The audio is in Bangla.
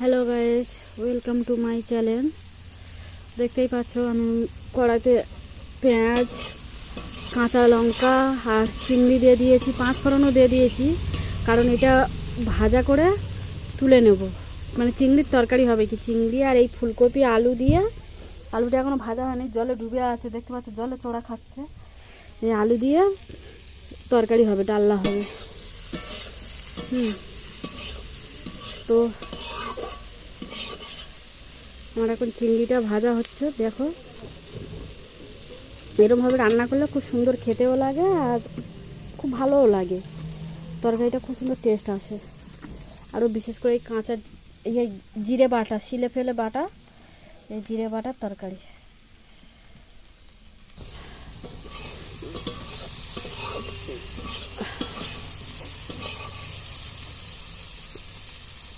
Hello guys, welcome to my channel. দেখতেই পাচ্ছ আমি কড়াইতে পেঁয়াজ, কাঁচা লঙ্কা আর চিংড়ি দিয়ে দিয়েছি, 5 ফোড়নও দিয়ে দিয়েছি, কারণ এটা ভাজা করে তুলে নেব। মানে চিংড়ির তরকারি হবে, কি চিংড়ি আর এই ফুলকপি আলু দিয়ে। আলুটা এখনও ভাজা হয়নি, জলে ডুবে আছে, দেখতে পাচ্ছ জলে চড়া খাচ্ছে। এই আলু দিয়ে তরকারি হবে, ডালনা হবে। তো আমার এখন চিংড়িটা ভাজা হচ্ছে, দেখো। এরকমভাবে রান্না করলে খুব সুন্দর খেতেও লাগে আর খুব ভালোও লাগে, তরকারিটা খুব সুন্দর টেস্ট আসে। আরও বিশেষ করে এই কাঁচা এই জিরে বাটা, শিলে ফেলে বাটা, এই জিরে বাটার তরকারি।